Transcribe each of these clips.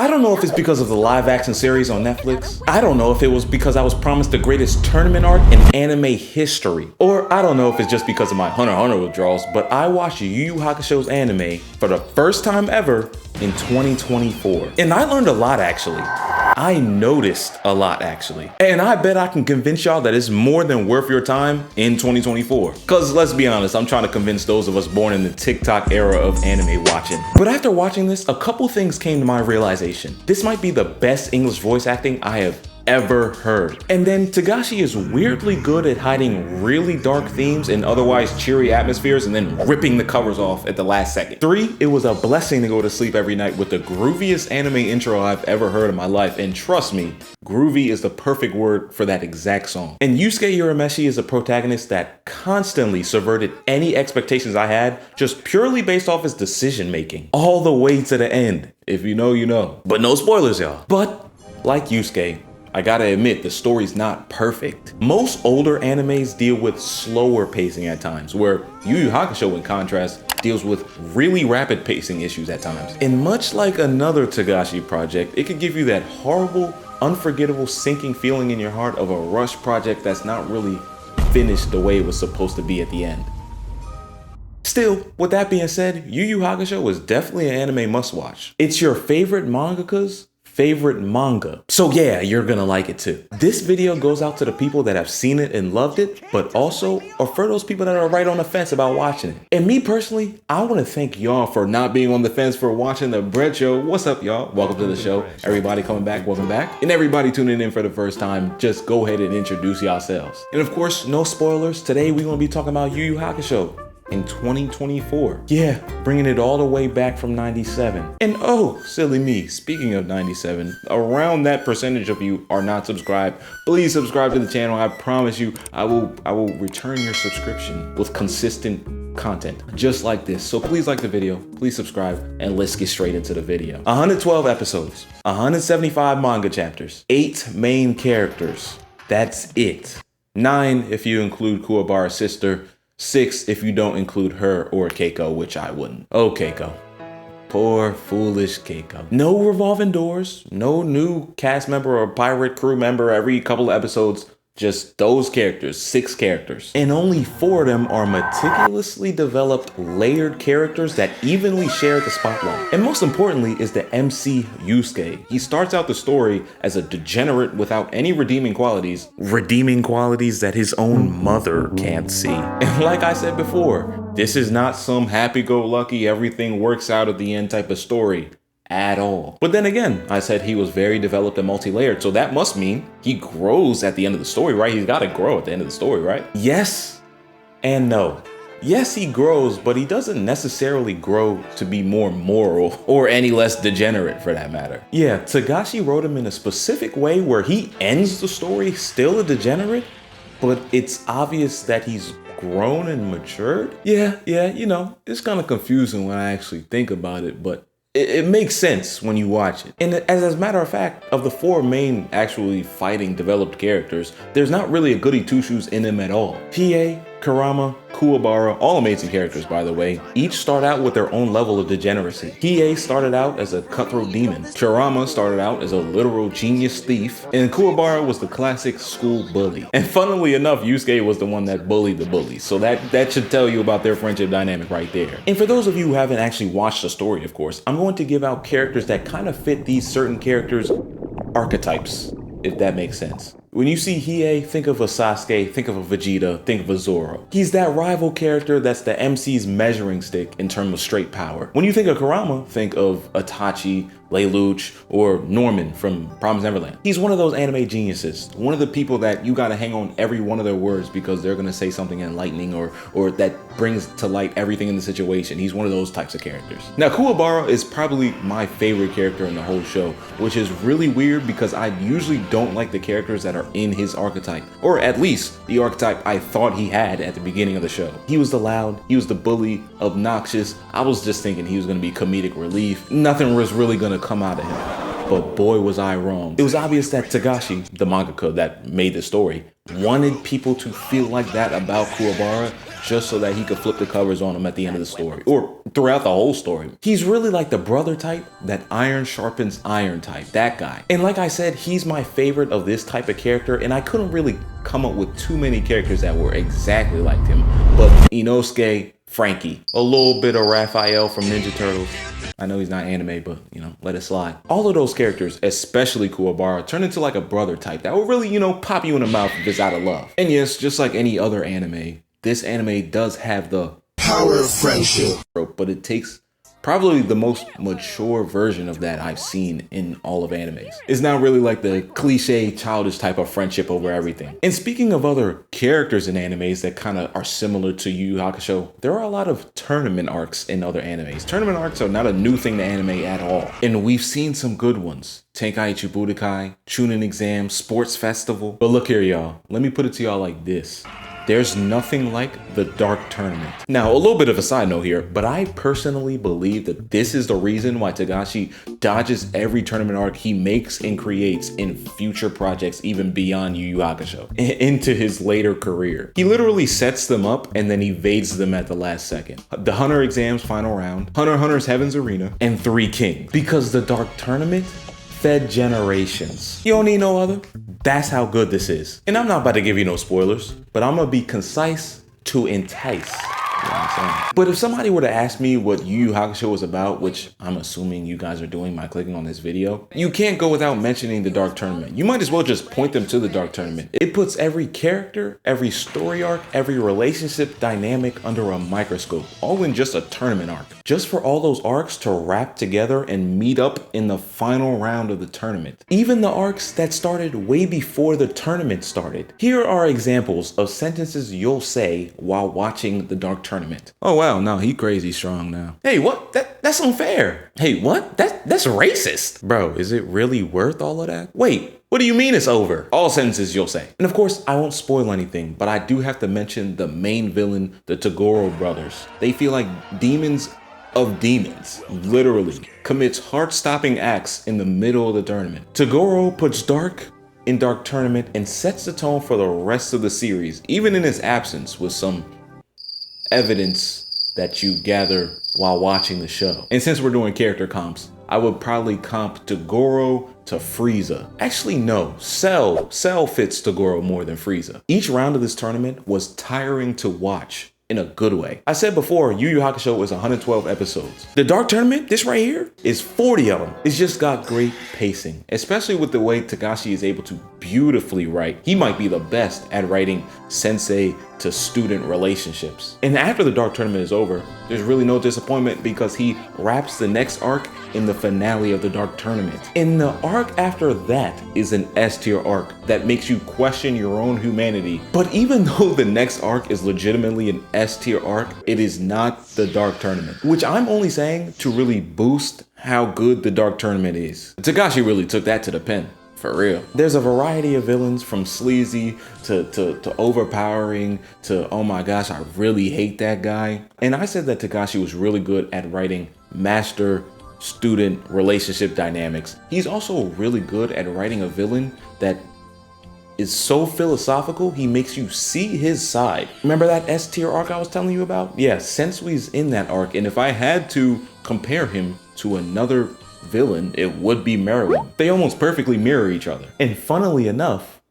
don't know if it's because of the live action series on Netflix. I don't know if it was because I was promised the greatest tournament arc in anime history. Or I don't know if it's just because of my Hunter x Hunter withdrawals, but I watched Yu Yu Hakusho's anime for the first time ever in 2024. And I learned a lot actually. I noticed a lot actually. And I bet I can convince y'all that it's more than worth your time in 2024. Cause let's be honest, I'm trying to convince those of us born in the TikTok era of anime watching. But after watching this, a couple things came to my realization. This might be the best English voice acting I have ever heard. And then Togashi is weirdly good at hiding really dark themes in otherwise cheery atmospheres and then ripping the covers off at the last second. 3, it was a blessing to go to sleep every night with the grooviest anime intro I've ever heard in my life. And trust me, groovy is the perfect word for that exact song. And Yusuke Urameshi is a protagonist that constantly subverted any expectations I had just purely based off his decision making. All the way to the end. If you know, you know. But no spoilers, y'all. But like Yusuke, I gotta admit, the story's not perfect. Most older animes deal with slower pacing at times, where Yu Yu Hakusho, in contrast, deals with really rapid pacing issues at times. And much like another Togashi project, it could give you that horrible, unforgettable sinking feeling in your heart of a rush project that's not really finished the way it was supposed to be at the end. Still, with that being said, Yu Yu Hakusho is definitely an anime must-watch. It's your favorite mangaka's favorite manga. So yeah, you're gonna like it too. This video goes out to the people that have seen it and loved it, but also are for those people that are right on the fence about watching it. And me personally, I wanna thank y'all for not being on the fence for watching the Bread Show. What's up, y'all? Welcome to the show. Everybody coming back, welcome back. And everybody tuning in for the first time, just go ahead and introduce yourselves. And of course, no spoilers. Today, we're gonna be talking about Yu Yu Hakusho in 2024. Yeah, bringing it all the way back from 97. And oh, silly me, speaking of 97, around that percentage of you are not subscribed. Please subscribe to the channel. I promise you, I will return your subscription with consistent content just like this. So please like the video, please subscribe, and let's get straight into the video. 112 episodes, 175 manga chapters, 8 main characters. That's it. 9 if you include Kuwabara's sister, 6 if you don't include her or Keiko, which I wouldn't. Oh, Keiko. Poor, foolish Keiko. No revolving doors, no new cast member or pirate crew member every couple of episodes. Just those characters, 6 characters. And only 4 of them are meticulously developed, layered characters that evenly share the spotlight. And most importantly is the MC Yusuke. He starts out the story as a degenerate without any redeeming qualities that his own mother can't see. And like I said before, this is not some happy-go-lucky, everything works out at the end type of story. At all. But then again, I said he was very developed and multi-layered, so that must mean he grows at the end of the story, right? He's got to grow at the end of the story, right? Yes and no. Yes, he grows, but he doesn't necessarily grow to be more moral or any less degenerate for that matter. Yeah, Togashi wrote him in a specific way where he ends the story still a degenerate, but it's obvious that he's grown and matured. Yeah, you know, it's kind of confusing when I actually think about it, but it makes sense when you watch it. And as a matter of fact, of the 4 main actually fighting developed characters, there's not really a goody two-shoes in them at all. Hiei, Kurama, Kuwabara, all amazing characters by the way, each start out with their own level of degeneracy. Hiei started out as a cutthroat demon, Kurama started out as a literal genius thief, and Kuwabara was the classic school bully. And funnily enough, Yusuke was the one that bullied the bullies, so that should tell you about their friendship dynamic right there. And for those of you who haven't actually watched the story, of course, I'm going to give out characters that kind of fit these certain characters' archetypes, if that makes sense. When you see Hiei, think of a Sasuke, think of a Vegeta, think of a Zoro. He's that rival character that's the MC's measuring stick in terms of straight power. When you think of Kurama, think of Itachi, Lelouch, or Norman from Promised Neverland. He's one of those anime geniuses, one of the people that you gotta hang on every one of their words because they're gonna say something enlightening or that brings to light everything in the situation. He's one of those types of characters. Now, Kuwabara is probably my favorite character in the whole show, which is really weird because I usually don't like the characters that are in his archetype, or at least the archetype I thought he had at the beginning of the show. He was the loud, he was the bully, obnoxious. I was just thinking he was gonna be comedic relief. Nothing was really gonna come out of him. But boy was I wrong. It was obvious that Togashi, the mangaka that made the story, wanted people to feel like that about Kuwabara just so that he could flip the covers on them at the end of the story or throughout the whole story. He's really like the brother type, that iron sharpens iron type, that guy. And like I said, he's my favorite of this type of character, and I couldn't really come up with too many characters that were exactly like him. But Inosuke, Frankie, a little bit of Raphael from Ninja Turtles. I know he's not anime, but you know, let it slide. All of those characters, especially Kuwabara, turn into like a brother type that will really, you know, pop you in the mouth if it's out of love. And yes, just like any other anime, this anime does have the power of friendship, but it takes probably the most mature version of that I've seen in all of animes. It's not really like the cliche childish type of friendship over everything. And speaking of other characters in animes that kind of are similar to Yu Yu Hakusho, there are a lot of tournament arcs in other animes. Tournament arcs are not a new thing to anime at all. And we've seen some good ones. Tenkaichi Budokai, Chunin Exam, Sports Festival. But look here, y'all. Let me put it to y'all like this. There's nothing like the Dark Tournament. Now, a little bit of a side note here, but I personally believe that this is the reason why Togashi dodges every tournament arc he makes and creates in future projects, even beyond Yu Yu Hakusho, into his later career. He literally sets them up and then evades them at the last second. The Hunter Exam's final round, Hunter x Hunter's Heaven's Arena, and Three Kings. Because the Dark Tournament fed generations. You don't need no other. That's how good this is. And I'm not about to give you no spoilers, but I'm gonna be concise to entice. You know what I'm saying? But if somebody were to ask me what Yu Yu Hakusho was about, which I'm assuming you guys are doing by clicking on this video, you can't go without mentioning the Dark Tournament. You might as well just point them to the Dark Tournament. It puts every character, every story arc, every relationship dynamic under a microscope, all in just a tournament arc. Just for all those arcs to wrap together and meet up in the final round of the tournament. Even the arcs that started way before the tournament started. Here are examples of sentences you'll say while watching the Dark Tournament. Oh wow, no, he crazy strong now. Hey, what? That's unfair. Hey, what? That's racist. Bro, is it really worth all of that? Wait, what do you mean it's over? All sentences you'll say. And of course, I won't spoil anything, but I do have to mention the main villain, the Toguro brothers. They feel like demons of demons, literally, commits heart-stopping acts in the middle of the tournament. Toguro puts dark in Dark Tournament and sets the tone for the rest of the series, even in his absence, with some evidence that you gather while watching the show. And since we're doing character comps, I would probably comp Toguro to Frieza. Actually, no, Cell fits Toguro more than Frieza. Each round of this tournament was tiring to watch. In a good way. I said before, Yu Yu Hakusho was 112 episodes. The Dark Tournament, this right here, is 40 of them. It's just got great pacing, especially with the way Togashi is able to beautifully write. He might be the best at writing sensei to student relationships. And after the Dark Tournament is over, there's really no disappointment because he wraps the next arc in the finale of the Dark Tournament. And the arc after that is an S tier arc that makes you question your own humanity. But even though the next arc is legitimately an S tier arc, it is not the Dark Tournament, which I'm only saying to really boost how good the Dark Tournament is. Togashi really took that to the pen. For real. There's a variety of villains, from sleazy to overpowering to, oh my gosh, I really hate that guy. And I said that Togashi was really good at writing master-student relationship dynamics. He's also really good at writing a villain that is so philosophical, he makes you see his side. Remember that S tier arc I was telling you about? Yeah, Sensui's in that arc, and if I had to compare him to another villain, it would be Merwin. They almost perfectly mirror each other. And funnily enough,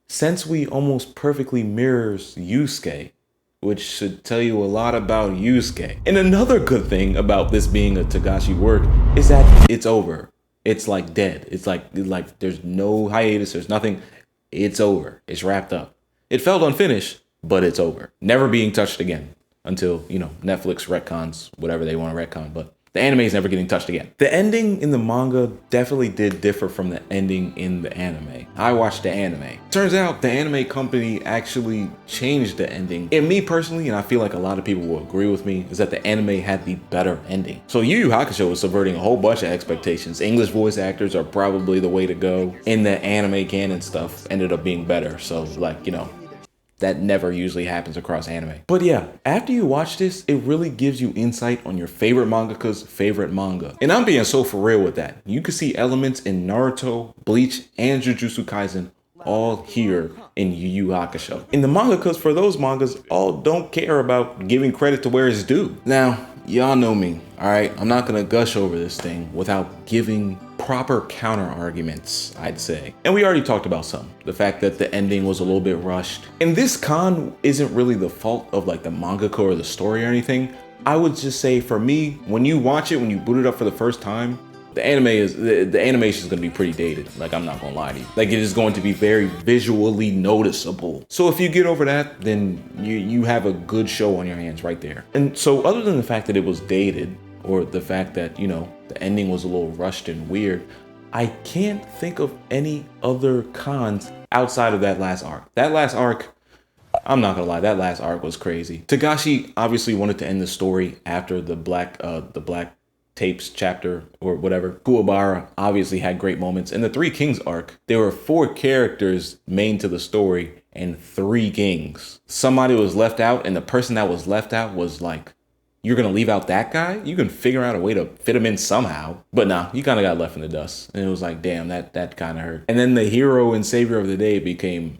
Sensui almost perfectly mirrors Yusuke, which should tell you a lot about Yusuke. And another good thing about this being a Togashi work is that it's over. It's like dead. It's like there's no hiatus, there's nothing. It's over. It's wrapped up. It felt unfinished, but it's over. Never being touched again until, you know, Netflix retcons whatever they want to retcon, but the anime is never getting touched again. The ending in the manga definitely did differ from the ending in the anime. I watched the anime. Turns out the anime company actually changed the ending. And me personally, and I feel like a lot of people will agree with me, is that the anime had the better ending. So Yu Yu Hakusho was subverting a whole bunch of expectations. English voice actors are probably the way to go. And the anime canon stuff ended up being better. So like, you know, that never usually happens across anime. But yeah, after you watch this, it really gives you insight on your favorite mangaka's favorite manga. And I'm being so for real with that. You can see elements in Naruto, Bleach, and Jujutsu Kaisen all here in Yu Yu Hakusho. And the mangakas for those mangas all don't care about giving credit to where it's due. Now, y'all know me, all right? I'm not gonna gush over this thing without giving proper counter arguments, I'd say. And we already talked about some. The fact that the ending was a little bit rushed. And this con isn't really the fault of like the mangaka or the story or anything. I would just say for me, when you watch it, when you boot it up for the first time, the animation is going to be pretty dated. Like, I'm not going to lie to you. Like, it is going to be very visually noticeable. So if you get over that, then you have a good show on your hands right there. And so other than the fact that it was dated, or the fact that, you know, the ending was a little rushed and weird, I can't think of any other cons outside of that last arc. That last arc, I'm not gonna lie, that last arc was crazy. Togashi obviously wanted to end the story after the black tapes chapter or whatever. Kuwabara obviously had great moments. In the Three Kings arc, there were 4 characters main to the story and 3 kings. Somebody was left out, and the person that was left out was like, you're gonna leave out that guy? You can figure out a way to fit him in somehow. But nah, you kind of got left in the dust. And it was like, damn, that kind of hurt. And then the hero and savior of the day became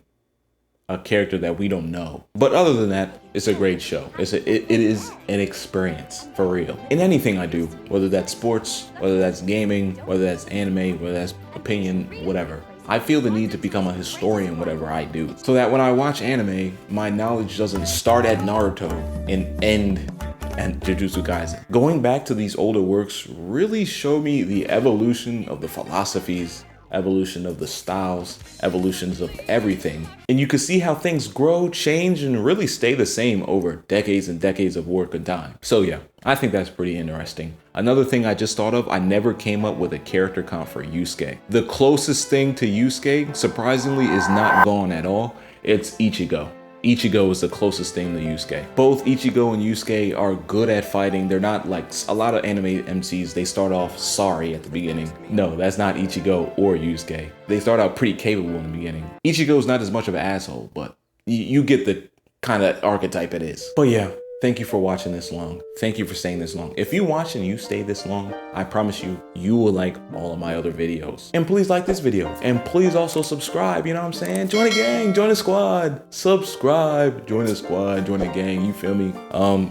a character that we don't know. But other than that, it's a great show. It is an experience, for real. In anything I do, whether that's sports, whether that's gaming, whether that's anime, whether that's opinion, whatever, I feel the need to become a historian whatever I do. So that when I watch anime, my knowledge doesn't start at Naruto and end and Jujutsu Kaisen. Going back to these older works really show me the evolution of the philosophies, evolution of the styles, evolutions of everything. And you can see how things grow, change, and really stay the same over decades and decades of work and time. So yeah, I think that's pretty interesting. Another thing I just thought of, I never came up with a character count for Yusuke. The closest thing to Yusuke, surprisingly, is not Gon at all. It's Ichigo. Ichigo is the closest thing to Yusuke. Both Ichigo and Yusuke are good at fighting. They're not like a lot of anime MCs, they start off sorry at the beginning. No, that's not Ichigo or Yusuke. They start out pretty capable in the beginning. Ichigo's not as much of an asshole, but you get the kind of archetype it is. But yeah, thank you for watching this long. Thank you for staying this long. If you watch and you stay this long, I promise you, you will like all of my other videos. And please like this video. And please also subscribe, you know what I'm saying? Join the gang, join the squad. Subscribe, join the squad, join the gang, you feel me?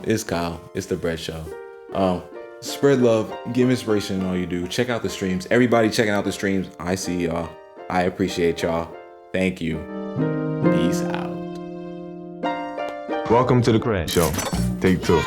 It's Kyle, it's The Bread Show. Spread love, give inspiration in all you do. Check out the streams. Everybody checking out the streams, I see y'all. I appreciate y'all. Thank you. Peace out. Welcome to The Bread Show. Take 2.